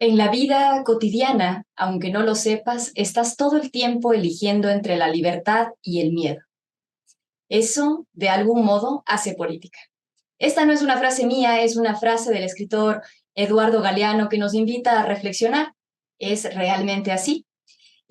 En la vida cotidiana, aunque no lo sepas, estás todo el tiempo eligiendo entre la libertad y el miedo. Eso, de algún modo, hace política. Esta no es una frase mía, es una frase del escritor Eduardo Galeano que nos invita a reflexionar. ¿Es realmente así?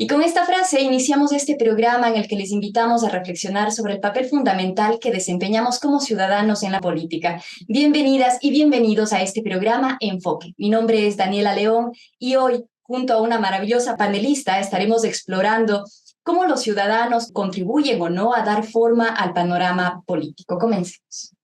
Y con esta frase iniciamos este programa en el que les invitamos a reflexionar sobre el papel fundamental que desempeñamos como ciudadanos en la política. Bienvenidas y bienvenidos a este programa Enfoque. Mi nombre es Daniela León y hoy, junto a una maravillosa panelista, estaremos explorando cómo los ciudadanos contribuyen o no a dar forma al panorama político. Comencemos.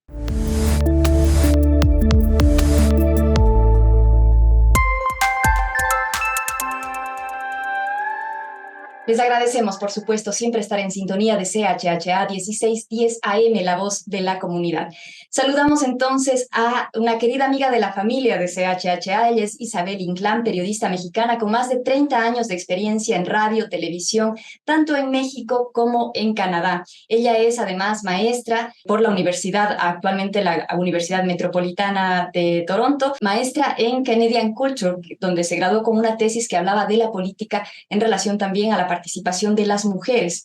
Les agradecemos, por supuesto, siempre estar en sintonía de CHHA 1610 AM, la voz de la comunidad. Saludamos entonces a una querida amiga de la familia de CHHA, ella es Isabel Inclán, periodista mexicana con más de 30 años de experiencia en radio, televisión, tanto en México como en Canadá. Ella es además maestra por la universidad, actualmente la Universidad Metropolitana de Toronto, maestra en Canadian Culture, donde se graduó con una tesis que hablaba de la política en relación también a la participación de las mujeres.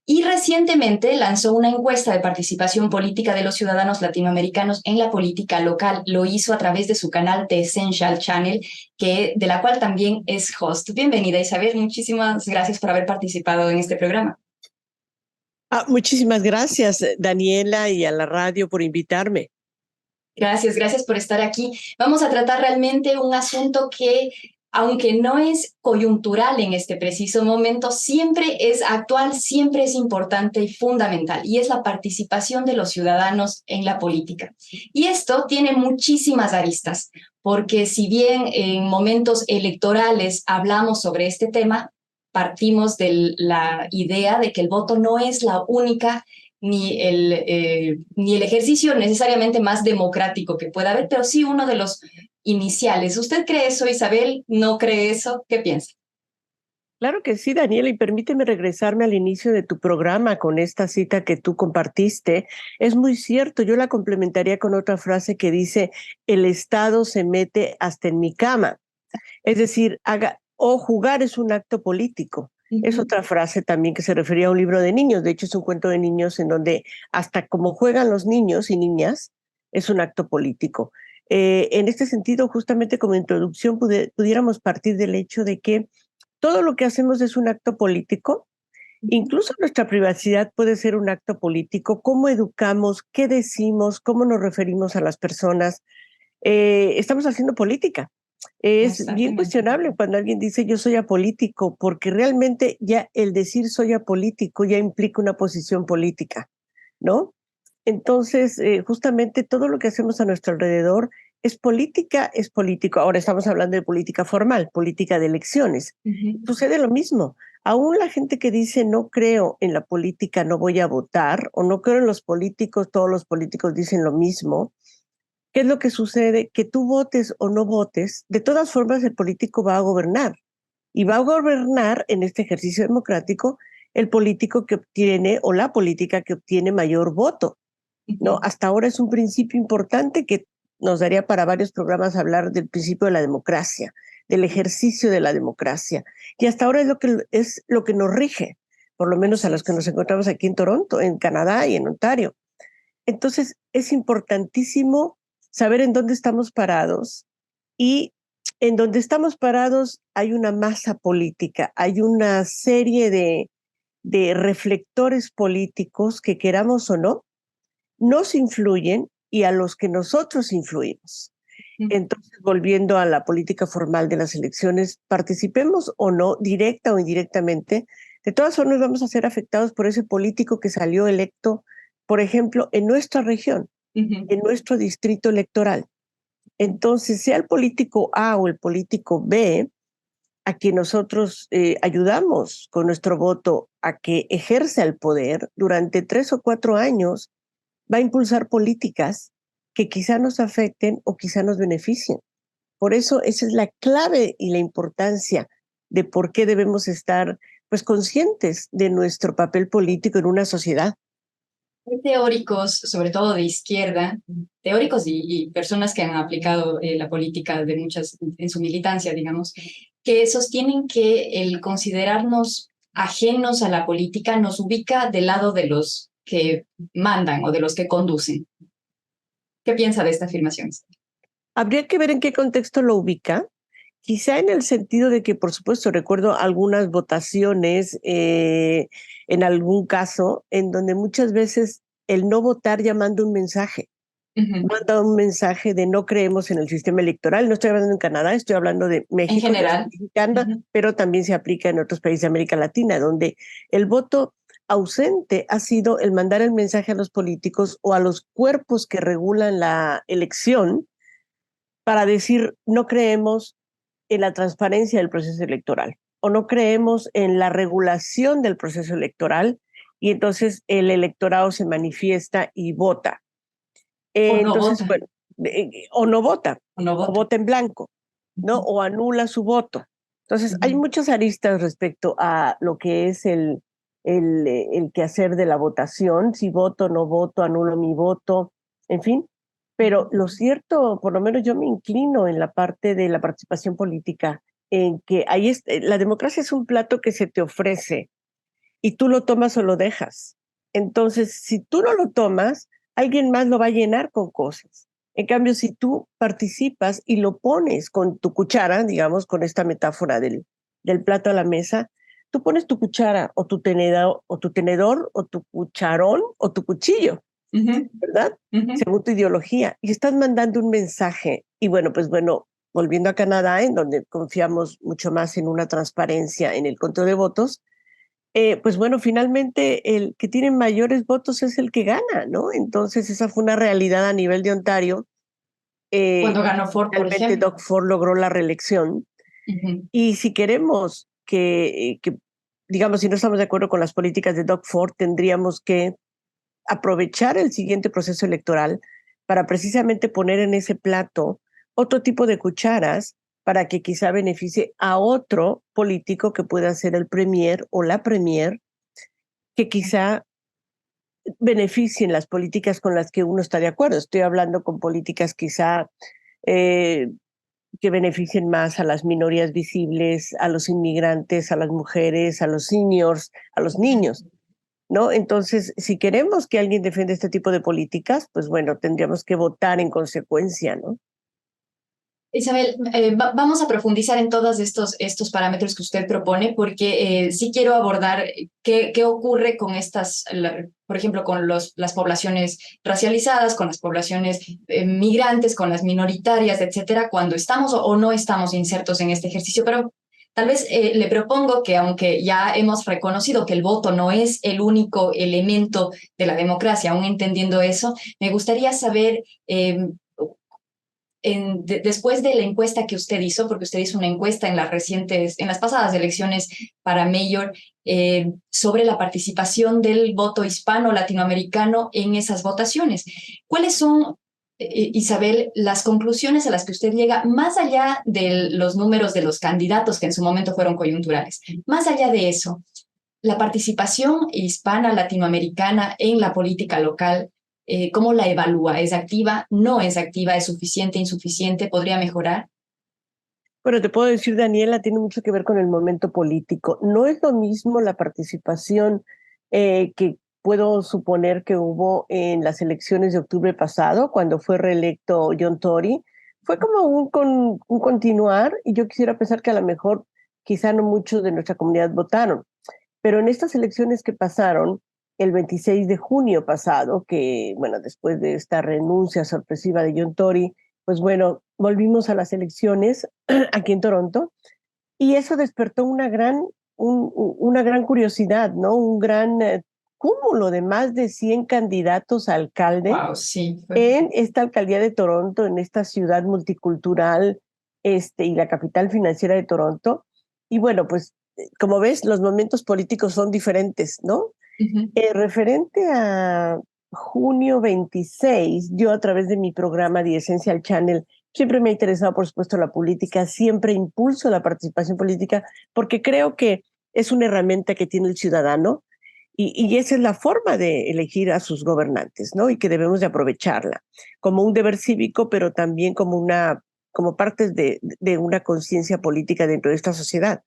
Y recientemente lanzó una encuesta de participación política de los ciudadanos latinoamericanos en la política local. Lo hizo a través de su canal The Essential Channel, de la cual también es host. Bienvenida, Isabel. Muchísimas gracias por haber participado en este programa. Muchísimas gracias, Daniela, y a la radio por invitarme. Gracias por estar aquí. Vamos a tratar realmente un asunto que, aunque no es coyuntural en este preciso momento, siempre es actual, siempre es importante y fundamental, y es la participación de los ciudadanos en la política. Y esto tiene muchísimas aristas, porque si bien en momentos electorales hablamos sobre este tema, partimos de la idea de que el voto no es la única ni el ejercicio necesariamente más democrático que pueda haber, pero sí uno de los iniciales. ¿Usted cree eso, Isabel? ¿No cree eso? ¿Qué piensa? Claro que sí, Daniela, y permíteme regresarme al inicio de tu programa con esta cita que tú compartiste. Es muy cierto, yo la complementaría con otra frase que dice, el Estado se mete hasta en mi cama. Es decir, jugar es un acto político. Es otra frase también que se refería a un libro de niños. De hecho, es un cuento de niños en donde hasta como juegan los niños y niñas es un acto político. En este sentido, justamente como introducción, pudiéramos partir del hecho de que todo lo que hacemos es un acto político. Incluso nuestra privacidad puede ser un acto político. Cómo educamos, qué decimos, cómo nos referimos a las personas. Estamos haciendo política. Es bien cuestionable cuando alguien dice yo soy apolítico, porque realmente ya el decir soy apolítico ya implica una posición política, ¿no? Entonces, justamente todo lo que hacemos a nuestro alrededor es política, es político. Ahora estamos hablando de política formal, política de elecciones. Sucede lo mismo. Aún la gente que dice no creo en la política, no voy a votar, o no creo en los políticos, todos los políticos dicen lo mismo. ¿Qué es lo que sucede? Que tú votes o no votes, de todas formas el político va a gobernar. Y va a gobernar en este ejercicio democrático el político que obtiene o la política que obtiene mayor voto, ¿no? Hasta ahora es un principio importante que nos daría para varios programas hablar del principio de la democracia, del ejercicio de la democracia. Y hasta ahora es lo que nos rige, por lo menos a los que nos encontramos aquí en Toronto, en Canadá y en Ontario. Entonces, es importantísimo saber en dónde estamos parados, y en donde estamos parados hay una masa política, hay una serie de reflectores políticos que, queramos o no, nos influyen y a los que nosotros influimos. Entonces, volviendo a la política formal de las elecciones, participemos o no, directa o indirectamente, de todas formas vamos a ser afectados por ese político que salió electo, por ejemplo, en nuestra región, en nuestro distrito electoral. Entonces, sea el político A o el político B, a quien nosotros ayudamos con nuestro voto a que ejerza el poder durante 3 o 4 años, va a impulsar políticas que quizá nos afecten o quizá nos beneficien. Por eso esa es la clave y la importancia de por qué debemos estar pues conscientes de nuestro papel político en una sociedad. Hay teóricos, sobre todo de izquierda, teóricos y personas que han aplicado la política de muchas en su militancia, digamos, que sostienen que el considerarnos ajenos a la política nos ubica del lado de los que mandan o de los que conducen. ¿Qué piensa de esta afirmación? Habría que ver en qué contexto lo ubica. Quizá en el sentido de que, por supuesto, recuerdo algunas votaciones en algún caso en donde muchas veces el no votar ya manda un mensaje de no creemos en el sistema electoral. No estoy hablando en Canadá, estoy hablando de En México, yo soy general. mexicana, pero también se aplica en otros países de América Latina, donde el voto ausente ha sido el mandar el mensaje a los políticos o a los cuerpos que regulan la elección para decir no creemos en la transparencia del proceso electoral o no creemos en la regulación del proceso electoral y entonces el electorado se manifiesta y vota. O no Entonces, vota. bueno, o no vota, O no o vota. vota en blanco, ¿no? O anula su voto. Entonces, hay muchas aristas respecto a lo que es el quehacer de la votación, si voto, no voto, anulo mi voto, en fin. Pero lo cierto, por lo menos yo me inclino en la parte de la participación política, en que ahí es, la democracia es un plato que se te ofrece y tú lo tomas o lo dejas. Entonces, si tú no lo tomas, alguien más lo va a llenar con cosas. En cambio, si tú participas y lo pones con tu cuchara, digamos, con esta metáfora del plato a la mesa, tú pones tu cuchara o tu cucharón o tu cuchillo, Ujú, ¿verdad? ujú. Según tu ideología. Y estás mandando un mensaje. Y bueno, pues bueno, volviendo a Canadá, en donde confiamos mucho más en una transparencia en el conteo de votos, pues bueno, finalmente el que tiene mayores votos es el que gana, ¿no? Entonces esa fue una realidad a nivel de Ontario. Cuando ganó Ford, por Finalmente ejemplo. Doug Ford logró la reelección. Ujú. Y si queremos digamos, si no estamos de acuerdo con las políticas de Doug Ford, tendríamos que aprovechar el siguiente proceso electoral para precisamente poner en ese plato otro tipo de cucharas para que quizá beneficie a otro político que pueda ser el premier o la premier, que quizá beneficien las políticas con las que uno está de acuerdo. Estoy hablando con políticas quizá eh, que beneficien más a las minorías visibles, a los inmigrantes, a las mujeres, a los seniors, a los niños, ¿no? Entonces, si queremos que alguien defienda este tipo de políticas, pues bueno, tendríamos que votar en consecuencia, ¿no? Isabel, vamos a profundizar en todos estos parámetros que usted propone, porque sí quiero abordar qué ocurre con por ejemplo, con las poblaciones racializadas, con las poblaciones migrantes, con las minoritarias, etcétera, cuando estamos o no estamos insertos en este ejercicio. Pero tal vez le propongo que, aunque ya hemos reconocido que el voto no es el único elemento de la democracia, aún entendiendo eso, me gustaría saber después de la encuesta que usted hizo, porque usted hizo una encuesta en las pasadas elecciones para mayor, sobre la participación del voto hispano latinoamericano en esas votaciones. ¿Cuáles son, Isabel, las conclusiones a las que usted llega, más allá de los números de los candidatos que en su momento fueron coyunturales? Más allá de eso, la participación hispana latinoamericana en la política local, ¿cómo la evalúa? ¿Es activa? ¿No es activa? ¿Es suficiente? ¿Insuficiente? ¿Podría mejorar? Bueno, te puedo decir, Daniela, tiene mucho que ver con el momento político. No es lo mismo la participación que puedo suponer que hubo en las elecciones de octubre pasado, cuando fue reelecto John Tory. Fue como un continuar, y yo quisiera pensar que a lo mejor quizá no muchos de nuestra comunidad votaron. Pero en estas elecciones que pasaron, el 26 de junio pasado, que bueno, después de esta renuncia sorpresiva de John Tory, pues bueno, volvimos a las elecciones aquí en Toronto y eso despertó una gran curiosidad, ¿no? Un gran cúmulo de más de 100 candidatos a alcalde Wow, sí. en esta alcaldía de Toronto, en esta ciudad multicultural y la capital financiera de Toronto. Y bueno, pues como ves, los momentos políticos son diferentes, ¿no? Ujú. Referente a junio 26, yo a través de mi programa The Essential Channel siempre me ha interesado, por supuesto, la política, siempre impulso la participación política porque creo que es una herramienta que tiene el ciudadano Y esa es la forma de elegir a sus gobernantes, ¿no? Y que debemos de aprovecharla como un deber cívico, pero también como parte de una conciencia política dentro de esta sociedad.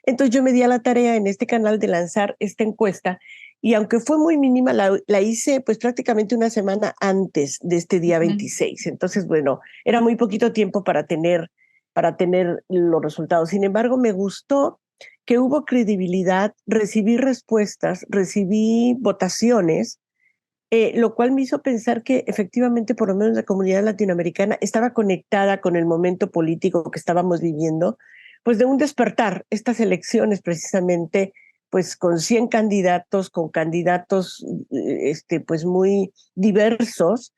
Entonces yo me di a la tarea en este canal de lanzar esta encuesta y aunque fue muy mínima, la hice pues prácticamente una semana antes de este día 26. Entonces, bueno, era muy poquito tiempo para tener los resultados. Sin embargo, me gustó que hubo credibilidad, recibí respuestas, recibí votaciones, lo cual me hizo pensar que efectivamente por lo menos la comunidad latinoamericana estaba conectada con el momento político que estábamos viviendo, pues de un despertar, estas elecciones precisamente, pues con 100 candidatos, con candidatos pues muy diversos,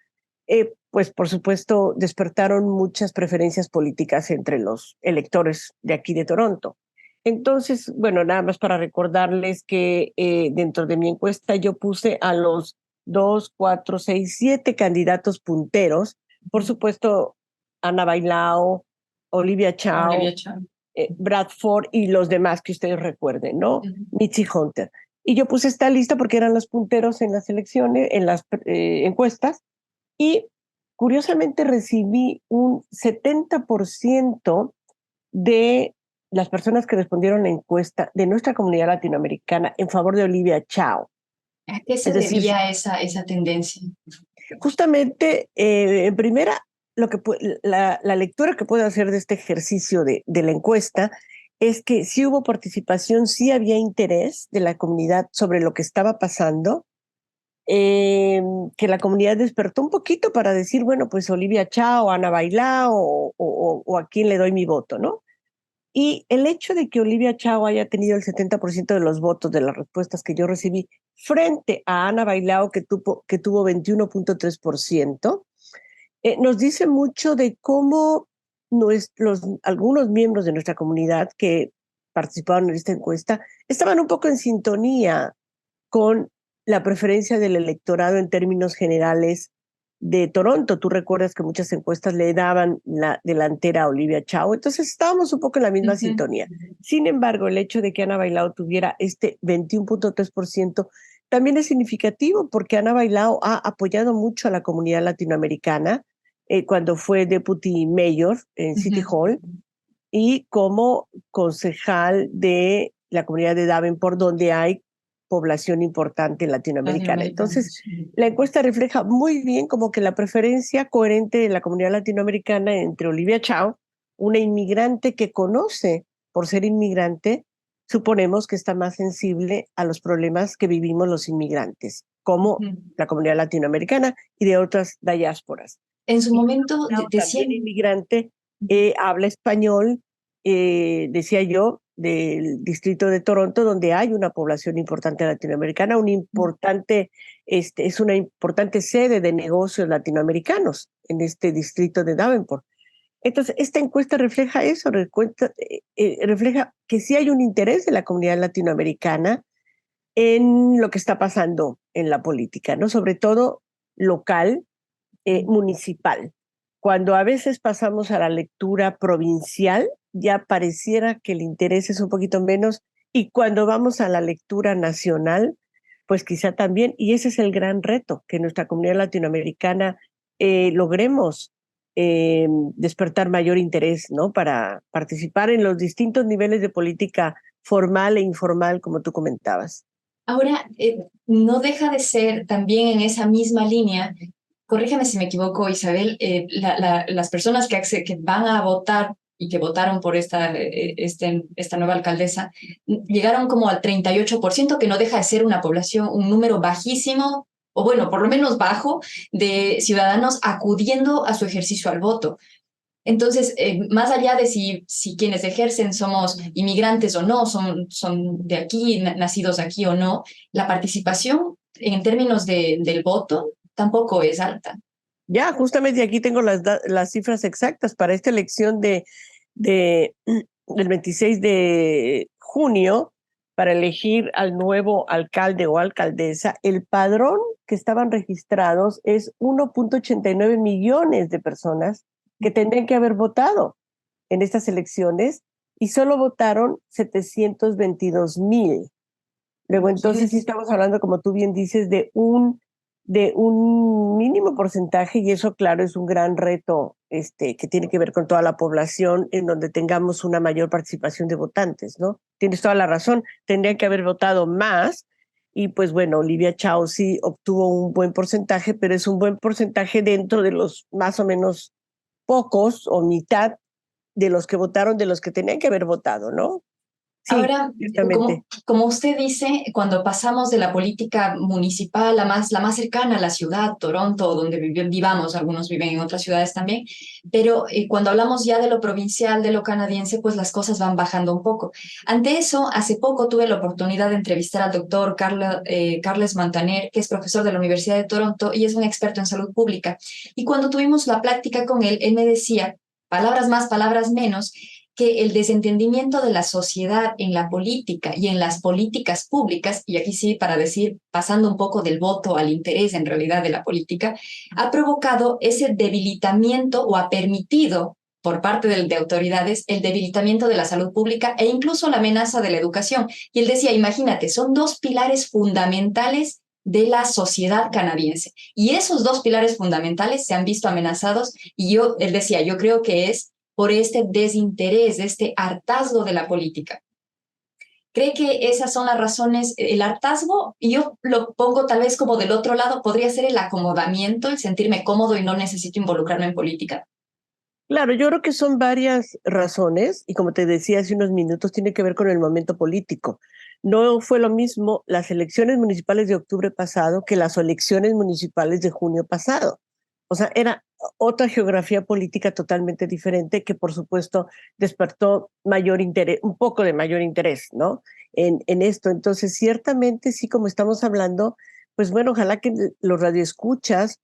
pues por supuesto despertaron muchas preferencias políticas entre los electores de aquí de Toronto. Entonces, bueno, nada más para recordarles que dentro de mi encuesta yo puse a los 2, 4, 6, 7 candidatos punteros. Por supuesto, Ana Bailao, Olivia Olivia Chow, Chan. Brad Ford y los demás que ustedes recuerden, ¿no? Mitzi Hunter. Y yo puse esta lista porque eran los punteros en las elecciones, en las encuestas, y curiosamente recibí un 70% de las personas que respondieron a la encuesta de nuestra comunidad latinoamericana en favor de Olivia Chow. ¿A qué se Es decir, debía esa tendencia? justamente, en primera, la lectura que puedo hacer de este ejercicio de la encuesta es que sí hubo participación, sí había interés de la comunidad sobre lo que estaba pasando, que la comunidad despertó un poquito para decir, bueno, pues Olivia Chow, Ana Bailao o a quién le doy mi voto, ¿no? Y el hecho de que Olivia Chow haya tenido el 70% de los votos de las respuestas que yo recibí frente a Ana Bailao, que tuvo 21.3%, nos dice mucho de cómo algunos miembros de nuestra comunidad que participaron en esta encuesta estaban un poco en sintonía con la preferencia del electorado en términos generales de Toronto. Tú recuerdas que muchas encuestas le daban la delantera a Olivia Chow, entonces estábamos un poco en la misma sintonía. Sin embargo, el hecho de que Ana Bailao tuviera este 21.3% también es significativo porque Ana Bailao ha apoyado mucho a la comunidad latinoamericana cuando fue deputy mayor en City Hall y como concejal de la comunidad de Davenport, donde hay población importante latinoamericana. Entonces, la encuesta refleja muy bien como que la preferencia coherente de la comunidad latinoamericana entre Olivia Chow, una inmigrante que conoce por ser inmigrante, suponemos que está más sensible a los problemas que vivimos los inmigrantes, como la comunidad latinoamericana y de otras diásporas. En su momento También inmigrante, habla español, decía yo, del distrito de Toronto, donde hay una población importante latinoamericana, es una importante sede de negocios latinoamericanos en este distrito de Davenport. Entonces, esta encuesta refleja eso, refleja que sí hay un interés de la comunidad latinoamericana en lo que está pasando en la política, ¿no? Sobre todo local, municipal. Cuando a veces pasamos a la lectura provincial, ya pareciera que el interés es un poquito menos, y cuando vamos a la lectura nacional, pues quizá también, y ese es el gran reto, que nuestra comunidad latinoamericana logremos despertar mayor interés, ¿no? Para participar en los distintos niveles de política formal e informal, como tú comentabas. Ahora, no deja de ser también en esa misma línea, corrígeme si me equivoco, Isabel, las personas que van a votar y que votaron por esta nueva alcaldesa llegaron como al 38%, que no deja de ser una población, un número bajísimo, o bueno, por lo menos bajo, de ciudadanos acudiendo a su ejercicio al voto. Entonces, más allá de si quienes ejercen somos inmigrantes o no, son de aquí, nacidos aquí o no, la participación en términos del voto tampoco es alta. Ya, justamente aquí tengo las cifras exactas para esta elección del 26 de junio para elegir al nuevo alcalde o alcaldesa. El padrón que estaban registrados es 1.89 millones de personas que tendrían que haber votado en estas elecciones y solo votaron 722,000. Luego, Así entonces sí es. estamos hablando, como tú bien dices, de un mínimo porcentaje, y eso, claro, es un gran reto que tiene que ver con toda la población, en donde tengamos una mayor participación de votantes, ¿no? Tienes toda la razón, tendrían que haber votado más, y pues bueno, Olivia Chow sí obtuvo un buen porcentaje, pero es un buen porcentaje dentro de los más o menos pocos o mitad de los que votaron, de los que tenían que haber votado, ¿no? Sí, Ahora, ciertamente. como usted dice, cuando pasamos de la política municipal, la más cercana a la ciudad, Toronto, donde vivamos, algunos viven en otras ciudades también, pero cuando hablamos ya de lo provincial, de lo canadiense, pues las cosas van bajando un poco. Ante eso, hace poco tuve la oportunidad de entrevistar al doctor Carles Montaner, que es profesor de la Universidad de Toronto y es un experto en salud pública. Y cuando tuvimos la práctica con él me decía, palabras más, palabras menos, que el desentendimiento de la sociedad en la política y en las políticas públicas, y aquí sí para decir, pasando un poco del voto al interés en realidad de la política, ha provocado ese debilitamiento o ha permitido por parte de autoridades el debilitamiento de la salud pública e incluso la amenaza de la educación. Y él decía, imagínate, son dos pilares fundamentales de la sociedad canadiense. Y esos dos pilares fundamentales se han visto amenazados y él decía, yo creo que es por este desinterés, este hartazgo de la política. ¿Cree que esas son las razones, el hartazgo? Y yo lo pongo tal vez como del otro lado, podría ser el acomodamiento, el sentirme cómodo y no necesito involucrarme en política. Claro, yo creo que son varias razones y como te decía hace unos minutos, tiene que ver con el momento político. No fue lo mismo las elecciones municipales de octubre pasado que las elecciones municipales de junio pasado. O sea, era otra geografía política totalmente diferente que por supuesto despertó mayor interés, un poco de mayor interés, ¿no? En esto. Entonces, ciertamente sí, como estamos hablando, pues bueno, ojalá que los radioescuchas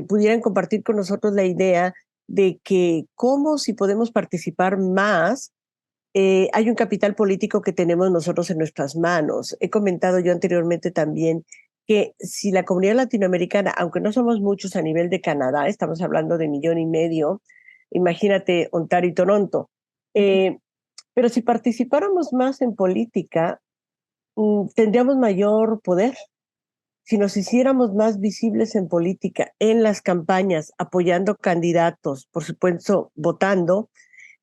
pudieran compartir con nosotros la idea de que cómo si podemos participar más, hay un capital político que tenemos nosotros en nuestras manos. He comentado yo anteriormente también que si la comunidad latinoamericana, aunque no somos muchos a nivel de Canadá, estamos hablando de 1,5 millones, imagínate Ontario y Toronto, eh, pero si participáramos más en política, tendríamos mayor poder. Si nos hiciéramos más visibles en política, en las campañas, apoyando candidatos, por supuesto, votando,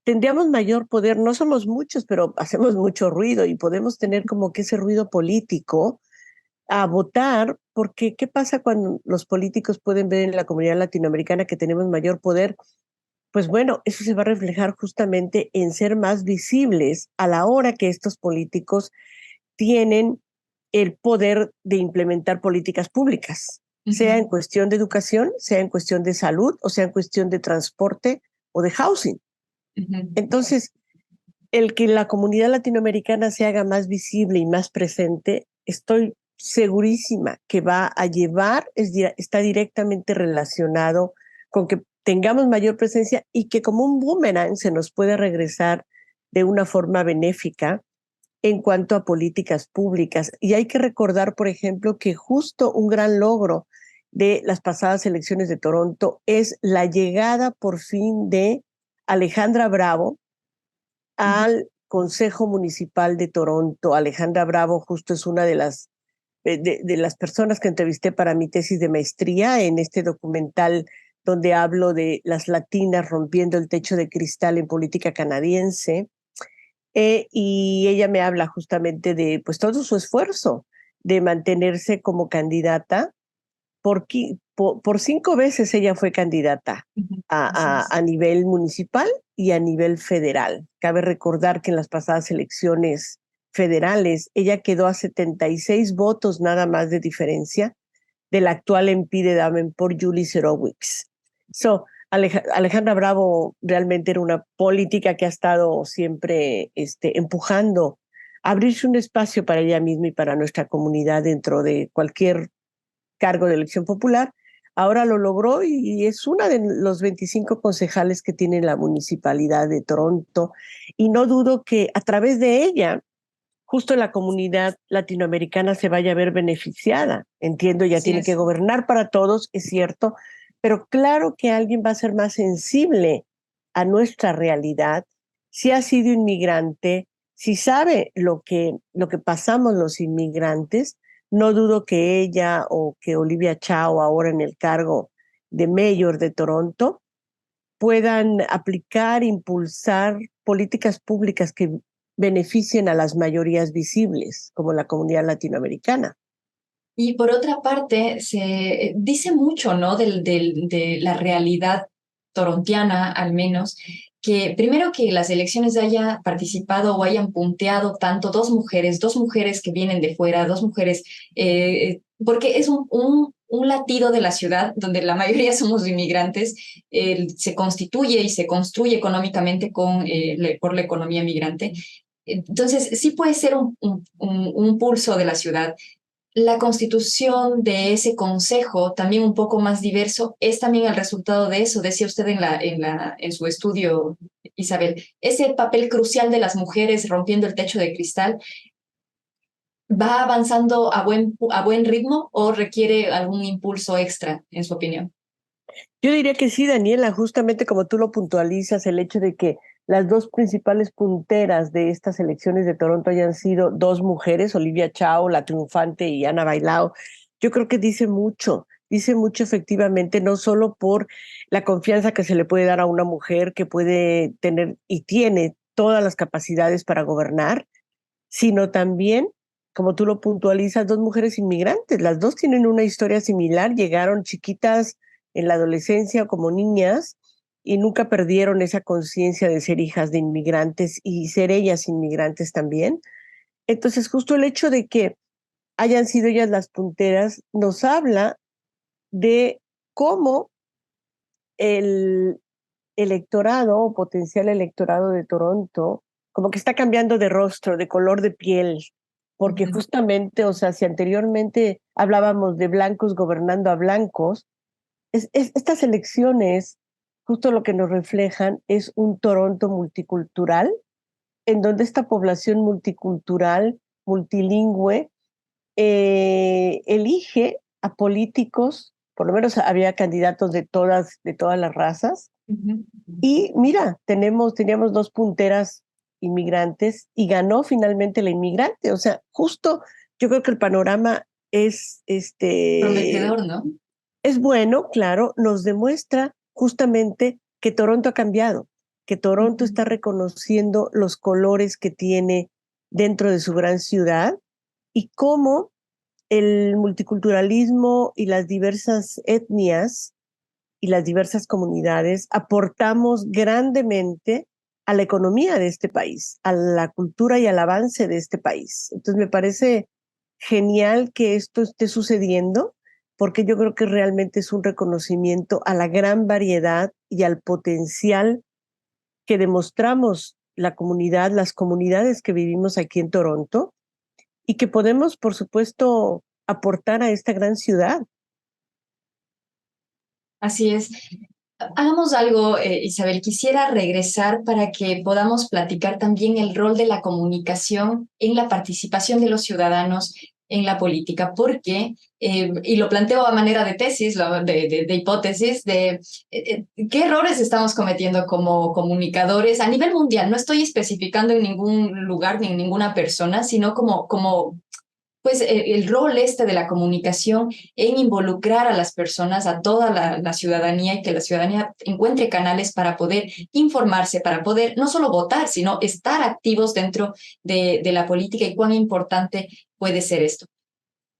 tendríamos mayor poder. No somos muchos, pero hacemos mucho ruido y podemos tener como que ese ruido político a votar, porque ¿qué pasa cuando los políticos pueden ver en la comunidad latinoamericana que tenemos mayor poder? Pues bueno, eso se va a reflejar justamente en ser más visibles a la hora que estos políticos tienen el poder de implementar políticas públicas, Uh sea en -huh, cuestión de educación, sea en cuestión de salud, o sea en cuestión de transporte o de housing. uh -huh. Entonces, el que la comunidad latinoamericana se haga más visible y más presente, estoy segurísima que va a llevar, está directamente relacionado con que tengamos mayor presencia y que como un boomerang se nos puede regresar de una forma benéfica en cuanto a políticas públicas. Y hay que recordar, por ejemplo, que justo un gran logro de las pasadas elecciones de Toronto es la llegada por fin de Alejandra Bravo Uh -huh. al Consejo Municipal de Toronto. Alejandra Bravo justo es una de las personas que entrevisté para mi tesis de maestría en este documental donde hablo de las latinas rompiendo el techo de cristal en política canadiense. Y ella me habla justamente de pues todo su esfuerzo de mantenerse como candidata. Por 5 veces ella fue candidata Uh -huh. Así es. a nivel municipal y a nivel federal. Cabe recordar que en las pasadas elecciones federales ella quedó a 76 votos nada más de diferencia del actual MP de Davenport, Julie Serowicz. So, Alejandra Bravo realmente era una política que ha estado siempre empujando a abrirse un espacio para ella misma y para nuestra comunidad dentro de cualquier cargo de elección popular. Ahora lo logró y es una de los 25 concejales que tiene la municipalidad de Toronto. Y no dudo que a través de ella justo la comunidad latinoamericana se vaya a ver beneficiada. Entiendo, ya Así tiene que es. gobernar para todos, es cierto, pero claro que alguien va a ser más sensible a nuestra realidad si ha sido inmigrante, Si sabe lo que pasamos los inmigrantes, no dudo que ella o que Olivia Chow, ahora en el cargo de mayor de Toronto, puedan aplicar, impulsar políticas públicas que beneficien a las mayorías visibles, como la comunidad latinoamericana. Y por otra parte, se dice mucho, ¿no? De la realidad torontiana, al menos, que primero que las elecciones haya participado o hayan punteado tanto dos mujeres que vienen de fuera, dos mujeres, porque es un latido de la ciudad donde la mayoría somos inmigrantes, se constituye y se construye económicamente por la economía migrante. Entonces, sí puede ser un pulso de la ciudad. La constitución de ese consejo, también un poco más diverso, es también el resultado de eso, decía usted en su estudio, Isabel. Ese papel crucial de las mujeres rompiendo el techo de cristal, ¿va avanzando a buen ritmo o requiere algún impulso extra, en su opinión? Yo diría que sí, Daniela, justamente como tú lo puntualizas, el hecho de que las dos principales punteras de estas elecciones de Toronto hayan sido dos mujeres, Olivia Chow, la triunfante, y Ana Bailao, yo creo que dice mucho efectivamente, no solo por la confianza que se le puede dar a una mujer que puede tener y tiene todas las capacidades para gobernar, sino también, como tú lo puntualizas, dos mujeres inmigrantes. Las dos tienen una historia similar, llegaron chiquitas en la adolescencia o como niñas y nunca perdieron esa conciencia de ser hijas de inmigrantes y ser ellas inmigrantes también. Entonces, justo el hecho de que hayan sido ellas las punteras nos habla de cómo el electorado o potencial electorado de Toronto como que está cambiando de rostro, de color de piel, porque Ujú. justamente, o sea, si anteriormente hablábamos de blancos gobernando a blancos, estas elecciones justo lo que nos reflejan es un Toronto multicultural, en donde esta población multicultural, multilingüe, elige a políticos, por lo menos había candidatos de todas las razas, Ujú. y mira, teníamos dos punteras inmigrantes y ganó finalmente la inmigrante. O sea, justo yo creo que el panorama Prometedor, ¿no? es bueno, claro, nos demuestra justamente que Toronto ha cambiado, que Toronto Ujú. está reconociendo los colores que tiene dentro de su gran ciudad y cómo el multiculturalismo y las diversas etnias y las diversas comunidades aportamos grandemente a la economía de este país, a la cultura y al avance de este país. Entonces me parece genial que esto esté sucediendo porque yo creo que realmente es un reconocimiento a la gran variedad y al potencial que demostramos la comunidad, las comunidades que vivimos aquí en Toronto y que podemos, por supuesto, aportar a esta gran ciudad. Así es. Hagamos algo, Isabel. Quisiera regresar para que podamos platicar también el rol de la comunicación en la participación de los ciudadanos en la política, porque, y lo planteo a manera de tesis, de hipótesis, qué errores estamos cometiendo como comunicadores a nivel mundial. No estoy especificando en ningún lugar ni en ninguna persona, sino como pues el rol este de la comunicación en involucrar a las personas, a toda la ciudadanía y que la ciudadanía encuentre canales para poder informarse, para poder no solo votar, sino estar activos dentro de la política y cuán importante puede ser esto.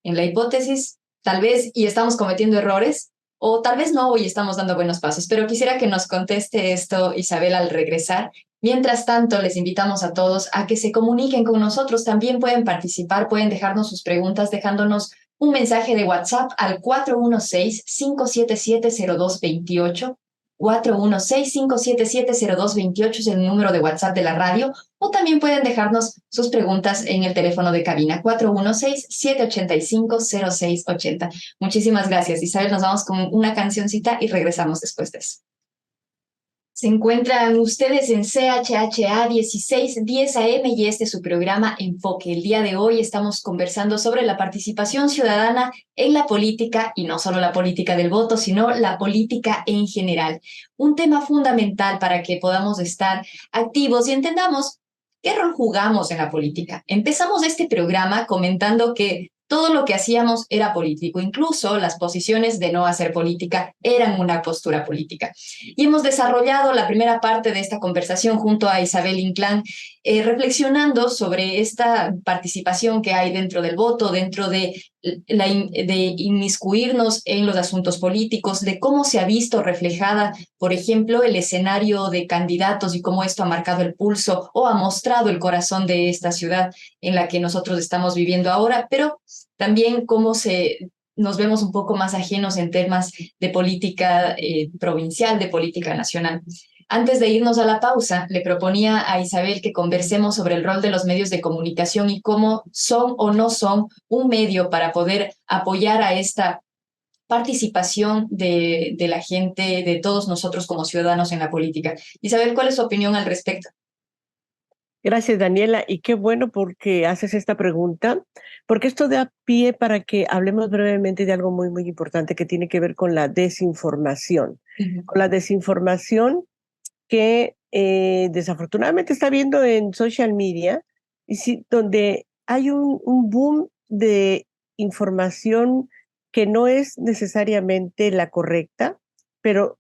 En la hipótesis, tal vez y estamos cometiendo errores, o tal vez no y estamos dando buenos pasos, pero quisiera que nos conteste esto, Isabel, al regresar. Mientras tanto, les invitamos a todos a que se comuniquen con nosotros. También pueden participar, pueden dejarnos sus preguntas, dejándonos un mensaje de WhatsApp al 416-577-0228. 416-577-0228 es el número de WhatsApp de la radio, o también pueden dejarnos sus preguntas en el teléfono de cabina 416-785-0680. Muchísimas gracias, Isabel. Nos vamos con una cancioncita y regresamos después de eso. Se encuentran ustedes en CHHA 1610 AM y este es su programa Enfoque. El día de hoy estamos conversando sobre la participación ciudadana en la política y no solo la política del voto, sino la política en general. Un tema fundamental para que podamos estar activos y entendamos ¿Qué rol jugamos en la política? Empezamos este programa comentando que todo lo que hacíamos era político, incluso las posiciones de no hacer política eran una postura política. Y hemos desarrollado la primera parte de esta conversación junto a Isabel Inclán, reflexionando sobre esta participación que hay dentro del voto, dentro de inmiscuirnos en los asuntos políticos, de cómo se ha visto reflejada, por ejemplo, el escenario de candidatos y cómo esto ha marcado el pulso o ha mostrado el corazón de esta ciudad en la que nosotros estamos viviendo ahora, pero también cómo nos vemos un poco más ajenos en temas de política provincial, de política nacional. Antes de irnos a la pausa, le proponía a Isabel que conversemos sobre el rol de los medios de comunicación y cómo son o no son un medio para poder apoyar a esta participación de la gente, de todos nosotros como ciudadanos en la política. Isabel, ¿cuál es su opinión al respecto? Gracias, Daniela, y qué bueno porque haces esta pregunta, porque esto da pie para que hablemos brevemente de algo muy, muy importante que tiene que ver con la desinformación. Ujú. Con la desinformación que desafortunadamente está viendo en social media, y sí, donde hay un boom de información que no es necesariamente la correcta, pero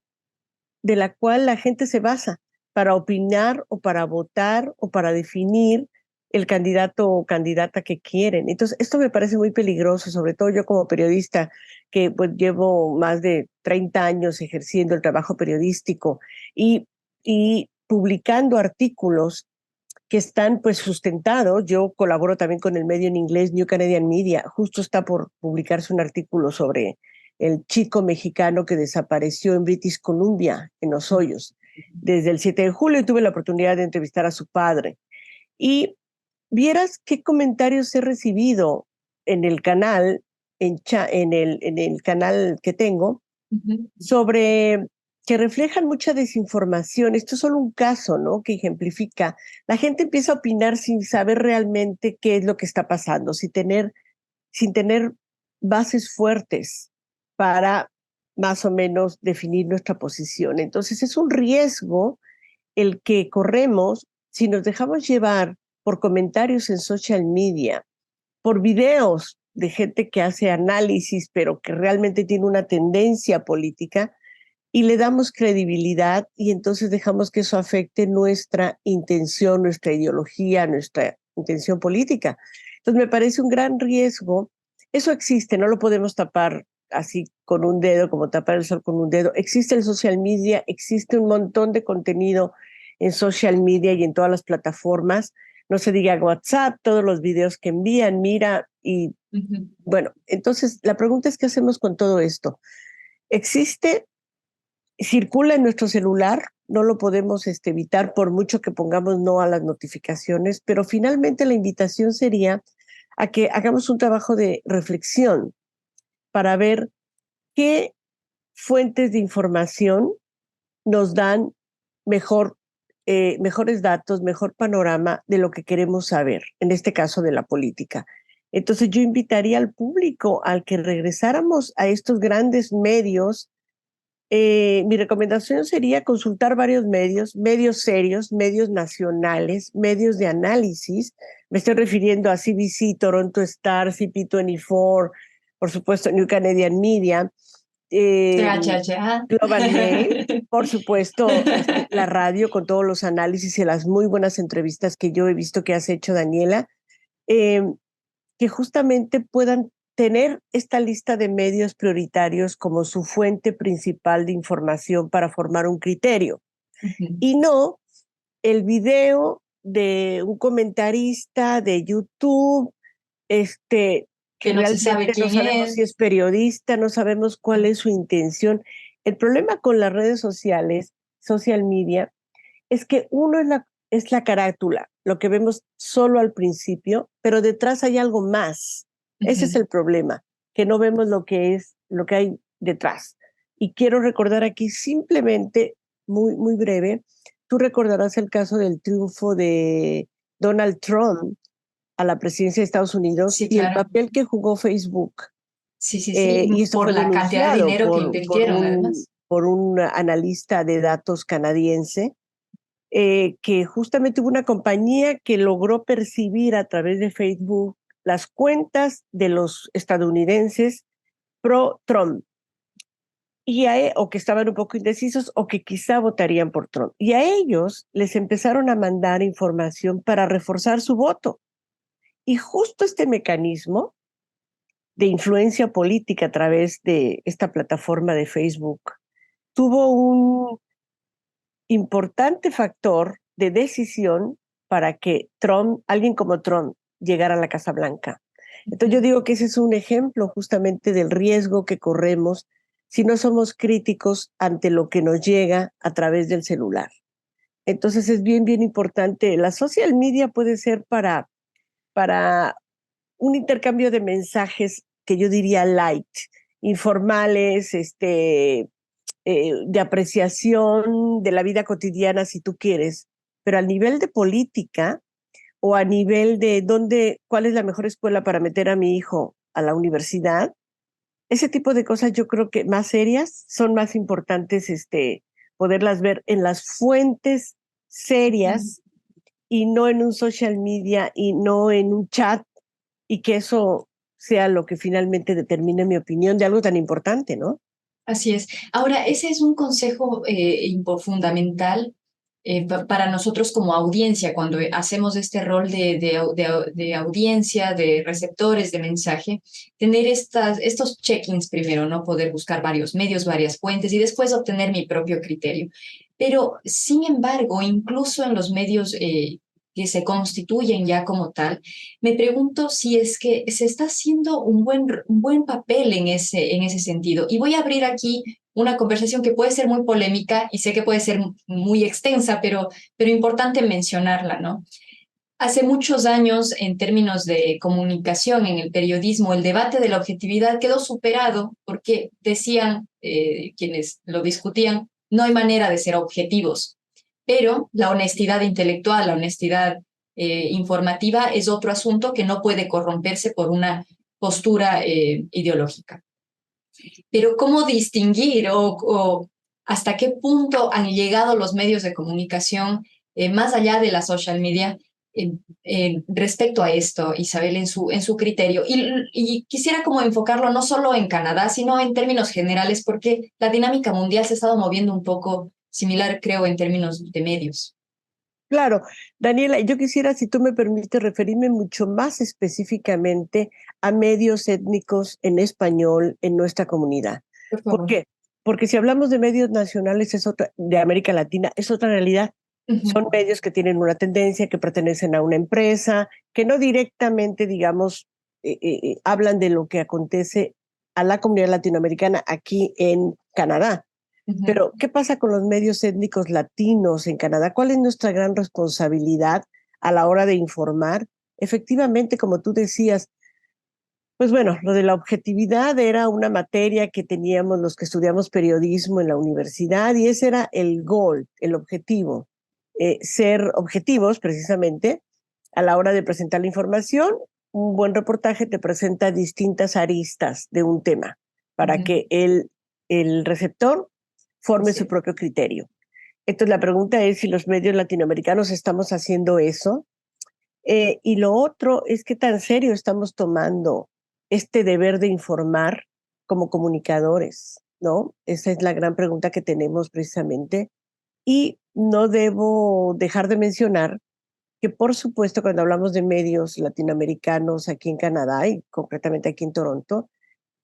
de la cual la gente se basa para opinar o para votar o para definir el candidato o candidata que quieren. Entonces, esto me parece muy peligroso, sobre todo yo como periodista, que pues llevo más de 30 años ejerciendo el trabajo periodístico y publicando artículos que están pues sustentados. Yo colaboro también con el medio en inglés New Canadian Media. Justo está por publicarse un artículo sobre el chico mexicano que desapareció en British Columbia, en Los Hoyos, desde el 7 de julio y tuve la oportunidad de entrevistar a su padre. Y vieras qué comentarios he recibido en el canal, en el canal que tengo, Ujú. sobre que reflejan mucha desinformación. Esto es solo un caso, ¿no? Que ejemplifica. La gente empieza a opinar sin saber realmente qué es lo que está pasando, sin tener bases fuertes para más o menos definir nuestra posición. Entonces es un riesgo el que corremos si nos dejamos llevar por comentarios en social media, por videos de gente que hace análisis, pero que realmente tiene una tendencia política, y le damos credibilidad y entonces dejamos que eso afecte nuestra intención, nuestra ideología, nuestra intención política. Entonces me parece un gran riesgo. Eso existe, no lo podemos tapar así con un dedo, como tapar el sol con un dedo. Existe el social media, existe un montón de contenido en social media y en todas las plataformas. No se diga WhatsApp, todos los videos que envían, mira, y Ujú. bueno, entonces la pregunta es, ¿qué hacemos con todo esto? Existe, circula en nuestro celular, no lo podemos evitar por mucho que pongamos no a las notificaciones, pero finalmente la invitación sería a que hagamos un trabajo de reflexión para ver qué fuentes de información nos dan mejor, mejores datos, mejor panorama de lo que queremos saber, en este caso de la política. Entonces yo invitaría al público al que regresáramos a estos grandes medios. Mi recomendación sería consultar varios medios, medios serios, medios nacionales, medios de análisis. Me estoy refiriendo a CBC, Toronto Star, CP24, por supuesto, New Canadian Media, eh, CHHA. Global Mail, por supuesto, la radio con todos los análisis y las muy buenas entrevistas que yo he visto que has hecho, Daniela. eh, que justamente puedan tener esta lista de medios prioritarios como su fuente principal de información para formar un criterio. Ujú. Y no el video de un comentarista de YouTube, que Que no se sabe realmente no quién sabemos si es. es periodista, no sabemos cuál es su intención. El problema con las redes sociales, social media, es que uno es la carátula, lo que vemos solo al principio, pero detrás hay algo más. Ese es Ujú. el problema, que no vemos lo que es, lo que hay detrás. Y quiero recordar aquí simplemente, muy, muy breve, tú recordarás el caso del triunfo de Donald Trump a la presidencia de Estados Unidos Sí, y el claro. papel que jugó Facebook. Sí, sí, sí. Y esto Por fue la cantidad de denunciado dinero que por invirtieron, un, además. por un analista de datos canadiense, que justamente hubo una compañía que logró percibir a través de Facebook las cuentas de los estadounidenses pro-Trump o que estaban un poco indecisos o que quizá votarían por Trump. Y a ellos les empezaron a mandar información para reforzar su voto. Y justo este mecanismo de influencia política a través de esta plataforma de Facebook tuvo un importante factor de decisión para que Trump, alguien como Trump, llegara a la Casa Blanca. Entonces yo digo que ese es un ejemplo justamente del riesgo que corremos si no somos críticos ante lo que nos llega a través del celular. Entonces es bien, bien importante. La social media puede ser para un intercambio de mensajes que yo diría light, informales, de apreciación de la vida cotidiana, si tú quieres, pero al nivel de política o a nivel de cuál es la mejor escuela para meter a mi hijo a la universidad, ese tipo de cosas yo creo que más serias son más importantes, poderlas ver en las fuentes serias y no en un social media y no en un chat y que eso sea lo que finalmente determine mi opinión de algo tan importante, ¿no? Así es. Ahora, ese es un consejo fundamental para nosotros como audiencia, cuando hacemos este rol de audiencia, de receptores de mensaje, tener estos check-ins primero, ¿no? Poder buscar varios medios, varias fuentes y después obtener mi propio criterio. Pero, sin embargo, incluso en los medios que se constituyen ya como tal, me pregunto si es que se está haciendo un buen papel en ese sentido. Y voy a abrir aquí una conversación que puede ser muy polémica y sé que puede ser muy extensa, pero importante mencionarla, ¿no? Hace muchos años, en términos de comunicación, en el periodismo, el debate de la objetividad quedó superado porque decían quienes lo discutían, no hay manera de ser objetivos, pero la honestidad intelectual, la honestidad informativa es otro asunto que no puede corromperse por una postura ideológica. Pero ¿cómo distinguir o hasta qué punto han llegado los medios de comunicación más allá de la social media respecto a esto, Isabel, en su criterio? Y quisiera como enfocarlo no solo en Canadá, sino en términos generales, porque la dinámica mundial se ha estado moviendo un poco similar, creo, en términos de medios. Claro, Daniela, yo quisiera, si tú me permites, referirme mucho más específicamente a medios étnicos en español en nuestra comunidad. Por ¿Por favor. qué? Porque si hablamos de medios nacionales de América Latina, es otra realidad. Ujú, Son medios que tienen una tendencia, que pertenecen a una empresa, que no directamente, digamos, hablan de lo que acontece a la comunidad latinoamericana aquí en Canadá. ujú. Pero, ¿qué pasa con los medios étnicos latinos en Canadá? ¿Cuál es nuestra gran responsabilidad a la hora de informar? Efectivamente, como tú decías, pues bueno, lo de la objetividad era una materia que teníamos los que estudiamos periodismo en la universidad y ese era el goal, el objetivo, ser objetivos precisamente a la hora de presentar la información. Un buen reportaje te presenta distintas aristas de un tema para Ujú. que el receptor forme Así su es. propio criterio. Entonces, la pregunta es si los medios latinoamericanos estamos haciendo eso. Y lo otro es qué tan serio estamos tomando este deber de informar como comunicadores, ¿no? Esa es la gran pregunta que tenemos precisamente. Y no debo dejar de mencionar que, por supuesto, cuando hablamos de medios latinoamericanos aquí en Canadá y concretamente aquí en Toronto,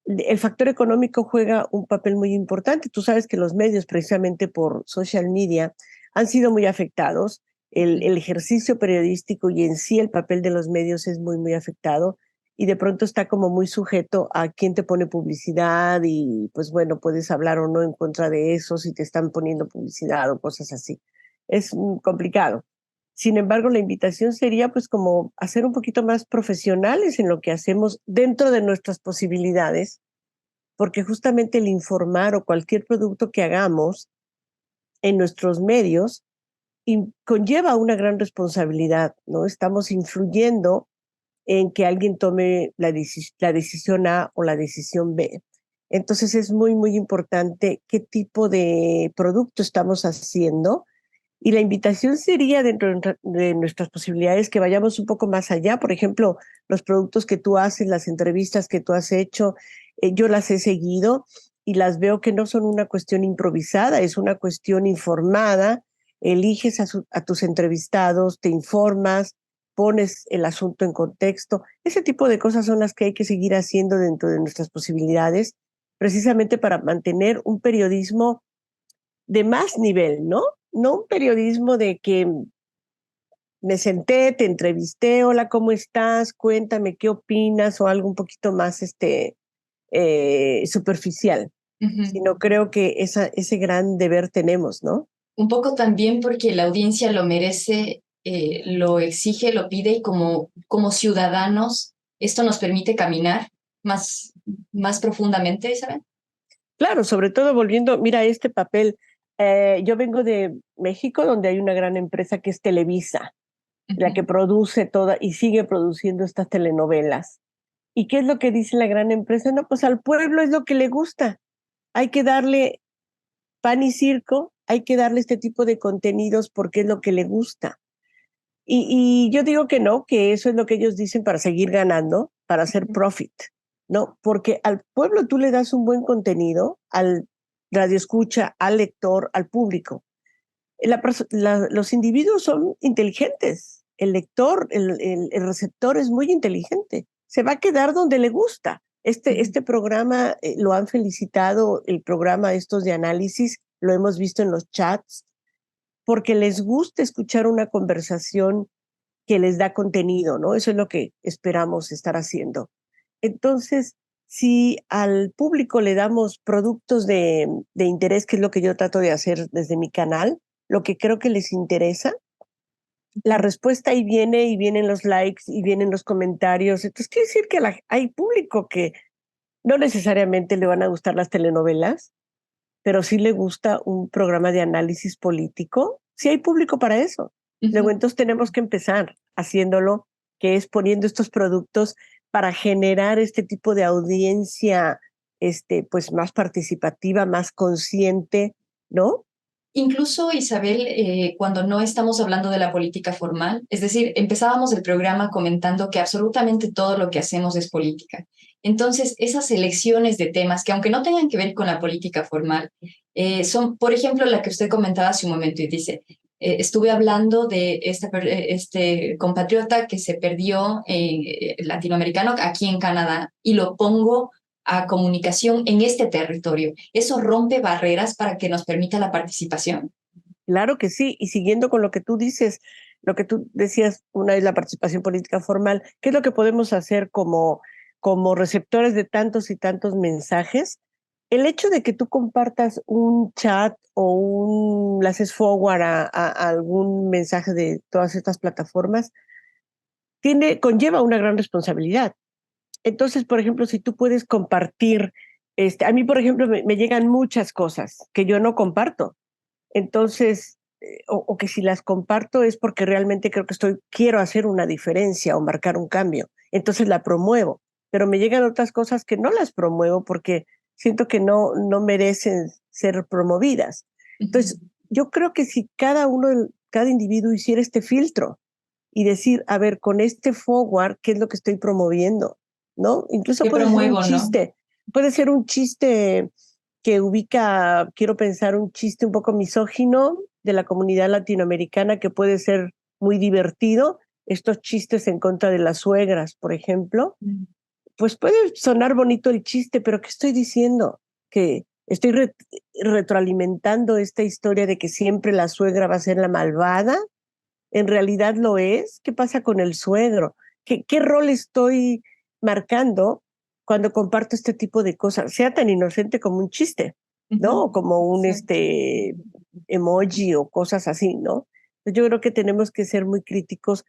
el factor económico juega un papel muy importante. Tú sabes que los medios, precisamente por social media, han sido muy afectados. El ejercicio periodístico y en sí el papel de los medios es muy, muy afectado y de pronto está como muy sujeto a quién te pone publicidad y pues bueno, puedes hablar o no en contra de eso si te están poniendo publicidad o cosas así. Es complicado. Sin embargo, la invitación sería pues como hacer un poquito más profesionales en lo que hacemos dentro de nuestras posibilidades, porque justamente el informar o cualquier producto que hagamos en nuestros medios conlleva una gran responsabilidad, ¿no? Estamos influyendo en que alguien tome la decisión A o la decisión B. Entonces es muy, muy importante qué tipo de producto estamos haciendo Y la invitación sería dentro de nuestras posibilidades que vayamos un poco más allá. Por ejemplo, los productos que tú haces, las entrevistas que tú has hecho, yo las he seguido y las veo que no son una cuestión improvisada, es una cuestión informada. Eliges a tus entrevistados, te informas, pones el asunto en contexto. Ese tipo de cosas son las que hay que seguir haciendo dentro de nuestras posibilidades, precisamente para mantener un periodismo de más nivel, ¿no? No un periodismo de que me senté, te entrevisté, hola, ¿cómo estás? Cuéntame qué opinas o algo un poquito más superficial, Ujú. sino creo que ese gran deber tenemos, ¿no? Un poco también porque la audiencia lo merece, lo exige, lo pide y como ciudadanos esto nos permite caminar más, más profundamente, ¿saben? Claro, sobre todo volviendo, mira este papel, yo vengo de México, donde hay una gran empresa que es Televisa, la que produce toda y sigue produciendo estas telenovelas. ¿Y qué es lo que dice la gran empresa? No, pues al pueblo es lo que le gusta. Hay que darle pan y circo, hay que darle este tipo de contenidos porque es lo que le gusta. Y yo digo que no, que eso es lo que ellos dicen para seguir ganando, para hacer profit, ¿no? Porque al pueblo tú le das un buen contenido, al radio escucha, al lector, al público. Los individuos son inteligentes, el lector, el receptor es muy inteligente, se va a quedar donde le gusta. Este programa lo han felicitado, el programa estos de análisis, lo hemos visto en los chats, porque les gusta escuchar una conversación que les da contenido, ¿no? Eso es lo que esperamos estar haciendo. Entonces, si al público le damos productos de interés, que es lo que yo trato de hacer desde mi canal, lo que creo que les interesa, la respuesta ahí viene y vienen los likes y vienen los comentarios. Entonces, quiere decir que hay público que no necesariamente le van a gustar las telenovelas, pero sí le gusta un programa de análisis político. Sí hay público para eso. Luego, Ujú. entonces tenemos que empezar haciéndolo, que es poniendo estos productos para generar este tipo de audiencia, pues más participativa, más consciente, ¿no? Incluso, Isabel, cuando no estamos hablando de la política formal, es decir, empezábamos el programa comentando que absolutamente todo lo que hacemos es política. Entonces, esas elecciones de temas que aunque no tengan que ver con la política formal, son, por ejemplo, la que usted comentaba hace un momento y dice, estuve hablando de este compatriota que se perdió latinoamericano aquí en Canadá y lo pongo a comunicación en este territorio. Eso rompe barreras para que nos permita la participación. Claro que sí. Y siguiendo con lo que tú dices, lo que tú decías, una es la participación política formal, ¿qué es lo que podemos hacer como receptores de tantos y tantos mensajes? El hecho de que tú compartas un chat o le haces forward a algún mensaje de todas estas plataformas, conlleva una gran responsabilidad. Entonces, por ejemplo, si tú puedes compartir, a mí, por ejemplo, me llegan muchas cosas que yo no comparto. Entonces, o que si las comparto es porque realmente creo que quiero hacer una diferencia o marcar un cambio. Entonces la promuevo, pero me llegan otras cosas que no las promuevo porque siento que no merecen ser promovidas. Entonces, yo creo que si cada individuo hiciera este filtro y decir, a ver, con este forward, ¿qué es lo que estoy promoviendo? ¿No? Incluso ¿Qué promuevo, no? puede ser un chiste que ubica, quiero pensar, un chiste un poco misógino de la comunidad latinoamericana que puede ser muy divertido. Estos chistes en contra de las suegras, por ejemplo, pues puede sonar bonito el chiste, pero ¿qué estoy diciendo? Que estoy retroalimentando esta historia de que siempre la suegra va a ser la malvada. ¿En realidad lo es? ¿Qué pasa con el suegro? ¿Qué rol estoy marcando cuando comparto este tipo de cosas? Sea tan inocente como un chiste, ¿no? O como un Exacto. emoji o cosas así, ¿no? Yo creo que tenemos que ser muy críticos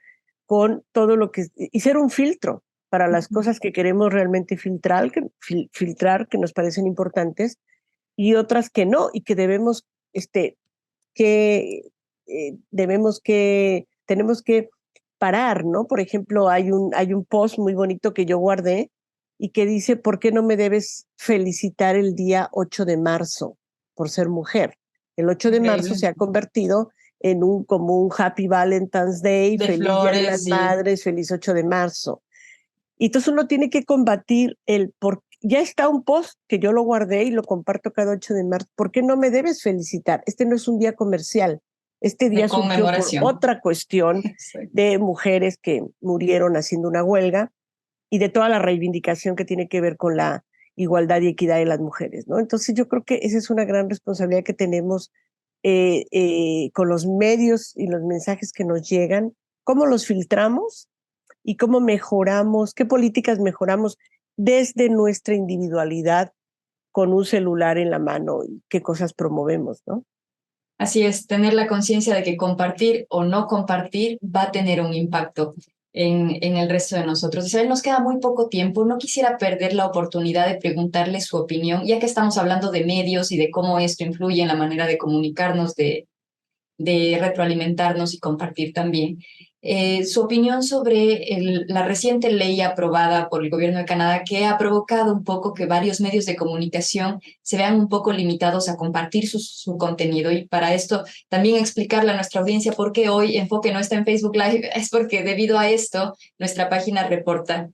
con todo lo que y ser un filtro para las cosas que queremos realmente filtrar, que nos parecen importantes, y otras que no, y que que tenemos que parar, ¿no? Por ejemplo, hay un post muy bonito que yo guardé y que dice, ¿por qué no me debes felicitar el día 8 de marzo por ser mujer? El 8 de marzo Increíble. se ha convertido en un como un Happy Valentine's Day, De feliz Día de flores, las sí. Madres, feliz 8 de marzo. Y entonces uno tiene que combatir ya está un post que yo lo guardé y lo comparto cada 8 de marzo. ¿Por qué no me debes felicitar? Este no es un día comercial. Este De día surgió por conmemoración. otra cuestión Exacto. de mujeres que murieron haciendo una huelga y de toda la reivindicación que tiene que ver con la igualdad y equidad de las mujeres, ¿no? Entonces yo creo que esa es una gran responsabilidad que tenemos con los medios y los mensajes que nos llegan, cómo los filtramos y cómo mejoramos, qué políticas mejoramos desde nuestra individualidad con un celular en la mano y qué cosas promovemos, ¿no? Así es, tener la conciencia de que compartir o no compartir va a tener un impacto en el resto de nosotros. Isabel, nos queda muy poco tiempo. No quisiera perder la oportunidad de preguntarle su opinión, ya que estamos hablando de medios y de cómo esto influye en la manera de comunicarnos, de retroalimentarnos y compartir también. Su opinión sobre la reciente ley aprobada por el gobierno de Canadá que ha provocado un poco que varios medios de comunicación se vean un poco limitados a compartir su contenido y para esto también explicarle a nuestra audiencia por qué hoy Enfoque no está en Facebook Live es porque debido a esto nuestra página reporta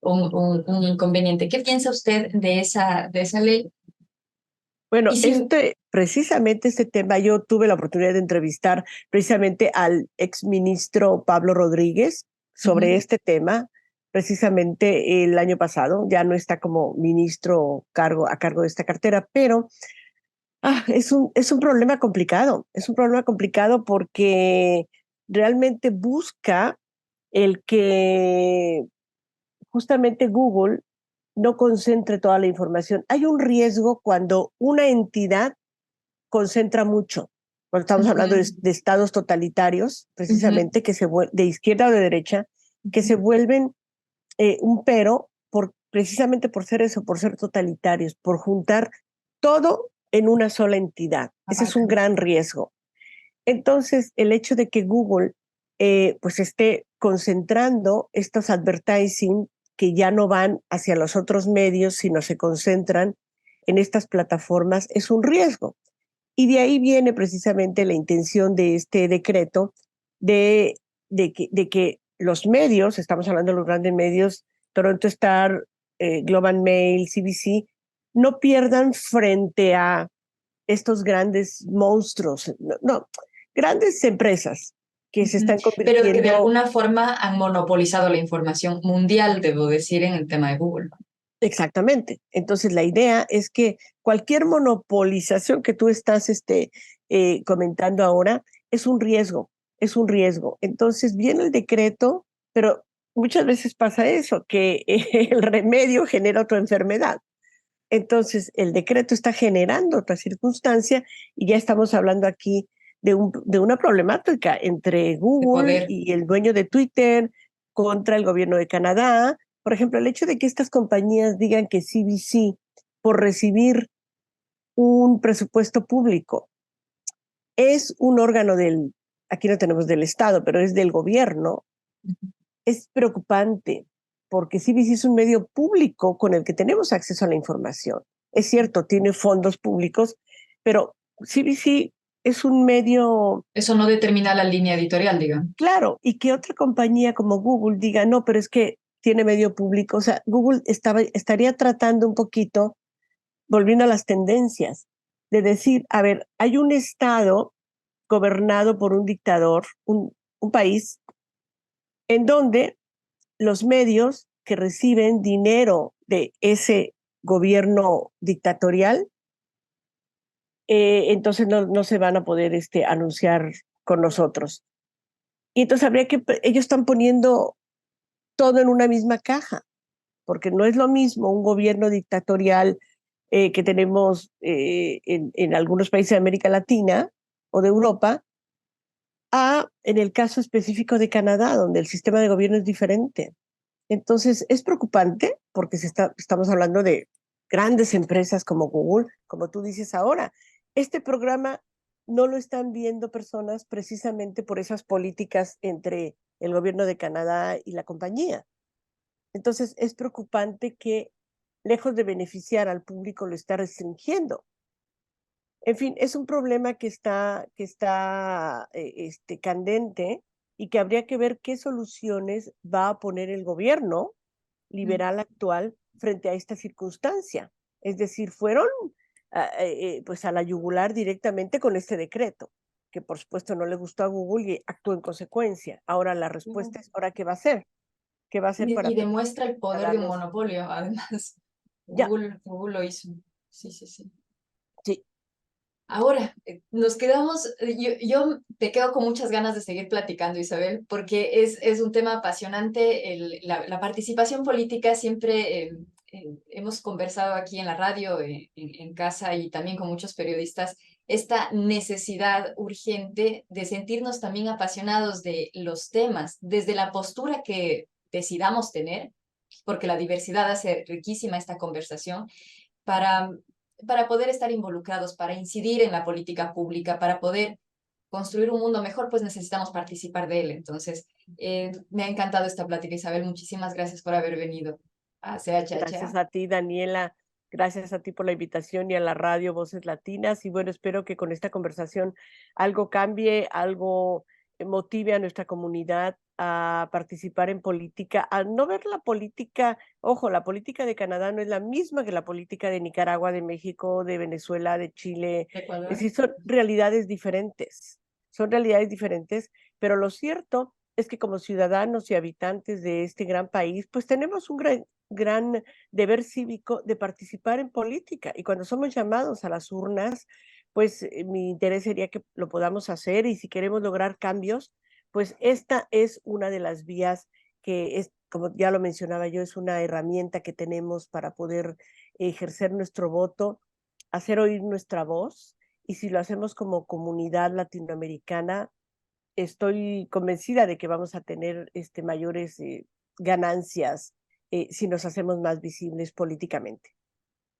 un inconveniente. ¿Qué piensa usted de esa ley? Bueno, Y si, precisamente este tema, yo tuve la oportunidad de entrevistar precisamente al exministro Pablo Rodríguez sobre Ujú. este tema, precisamente el año pasado, ya no está como ministro a cargo de esta cartera, pero es un problema complicado, es un problema complicado porque realmente busca el que justamente Google no concentre toda la información. Hay un riesgo cuando una entidad concentra mucho. Cuando estamos hablando Ujú, de estados totalitarios, ujú, precisamente, de izquierda o de derecha, que se ujú. vuelven un pero precisamente por ser eso, por ser totalitarios, por juntar todo en una sola entidad. Ese es un Abarcan. gran riesgo. Entonces, el hecho de que Google pues esté concentrando estos advertising que ya no van hacia los otros medios, sino se concentran en estas plataformas, es un riesgo. Y de ahí viene precisamente la intención de este decreto de, de que los medios, estamos hablando de los grandes medios, Toronto Star, Global Mail, CBC, no pierdan frente a estos grandes monstruos, no, grandes empresas que se Ujú. están Pero que de convirtiendo alguna forma han monopolizado la información mundial, debo decir, en el tema de Google. exactamente. Entonces, la idea es que cualquier monopolización que tú estás comentando ahora es un riesgo, es un riesgo. Entonces, viene el decreto, pero muchas veces pasa eso, que el remedio genera otra enfermedad. Entonces, el decreto está generando otra circunstancia y ya estamos hablando aquí de una problemática entre De Google poder. y el dueño de Twitter contra el gobierno de Canadá. Por ejemplo, el hecho de que estas compañías digan que CBC, por recibir un presupuesto público, es un órgano aquí no tenemos del Estado, pero es del gobierno, es preocupante porque CBC es un medio público con el que tenemos acceso a la información. Es cierto, tiene fondos públicos, pero CBC es un medio Eso no determina la línea editorial, digamos. claro y que otra compañía como Google diga, no, pero es que tiene medio público. O sea, Google estaría tratando un poquito, volviendo a las tendencias, de decir, a ver, hay un Estado gobernado por un dictador, un país en donde los medios que reciben dinero de ese gobierno dictatorial, entonces no se van a poder anunciar con nosotros. Y entonces ellos están poniendo todo en una misma caja, porque no es lo mismo un gobierno dictatorial que tenemos en algunos países de América Latina o de Europa, en el caso específico de Canadá, donde el sistema de gobierno es diferente. Entonces, es preocupante porque estamos hablando de grandes empresas como Google, como tú dices ahora. Este programa no lo están viendo personas precisamente por esas políticas entre el gobierno de Canadá y la compañía. Entonces, es preocupante que, lejos de beneficiar al público, lo está restringiendo. En fin, es un problema que está candente y que habría que ver qué soluciones va a poner el gobierno Mm. liberal actual frente a esta circunstancia. Es decir, fueron pues a la yugular directamente con este decreto, que por supuesto no le gustó a Google y actuó en consecuencia. Ahora la respuesta es, ¿ahora qué va a hacer? ¿Qué va a hacer para Y proteger demuestra el a los poder de un ciudadanos? monopolio, además. Ya, Google lo hizo. Sí, sí, sí. sí, Ahora, nos quedamos, yo te quedo con muchas ganas de seguir platicando, Isabel, porque es un tema apasionante. La participación política siempre hemos conversado aquí en la radio, en casa y también con muchos periodistas, esta necesidad urgente de sentirnos también apasionados de los temas, desde la postura que decidamos tener, porque la diversidad hace riquísima esta conversación para, para poder estar involucrados, para incidir en la política pública, para poder construir un mundo mejor, pues necesitamos participar de él. Entonces, me ha encantado esta plática, Isabel. Muchísimas gracias por haber venido a gracias CHHA. a ti, Daniela. Gracias a ti por la invitación y a la radio Voces Latinas. Y bueno, espero que con esta conversación algo cambie, algo motive a nuestra comunidad a participar en política, a no ver la política, ojo, la política de Canadá no es la misma que la política de Nicaragua, de México, de Venezuela, de Chile. Es Ecuador. decir, son realidades diferentes, pero lo cierto es que como ciudadanos y habitantes de este gran país, pues tenemos un gran deber cívico de participar en política. Y cuando somos llamados a las urnas, pues mi interés sería que lo podamos hacer y si queremos lograr cambios, pues esta es una de las vías que es, como ya lo mencionaba yo, es una herramienta que tenemos para poder ejercer nuestro voto, hacer oír nuestra voz. Y si lo hacemos como comunidad latinoamericana, estoy convencida de que vamos a tener mayores ganancias si nos hacemos más visibles políticamente.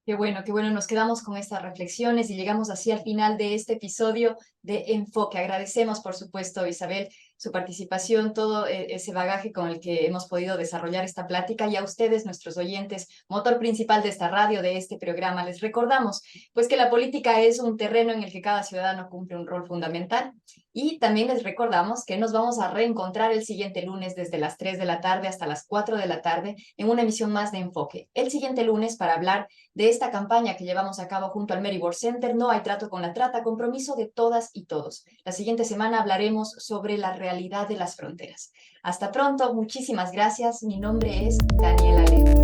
Qué bueno, nos quedamos con estas reflexiones y llegamos así al final de este episodio de Enfoque. Agradecemos, por supuesto, Isabel, su participación, todo ese bagaje con el que hemos podido desarrollar esta plática y a ustedes, nuestros oyentes, motor principal de esta radio, de este programa. Les recordamos, pues, que la política es un terreno en el que cada ciudadano cumple un rol fundamental y también les recordamos que nos vamos a reencontrar el siguiente lunes desde las 3 de la tarde hasta las 4 de la tarde en una emisión más de Enfoque. El siguiente lunes para hablar de esta campaña que llevamos a cabo junto al Mary Ward Center, No hay trato con la trata, compromiso de todas y todos. La siguiente semana hablaremos sobre la realidad de las fronteras. Hasta pronto, muchísimas gracias. Mi nombre es Daniela Leo.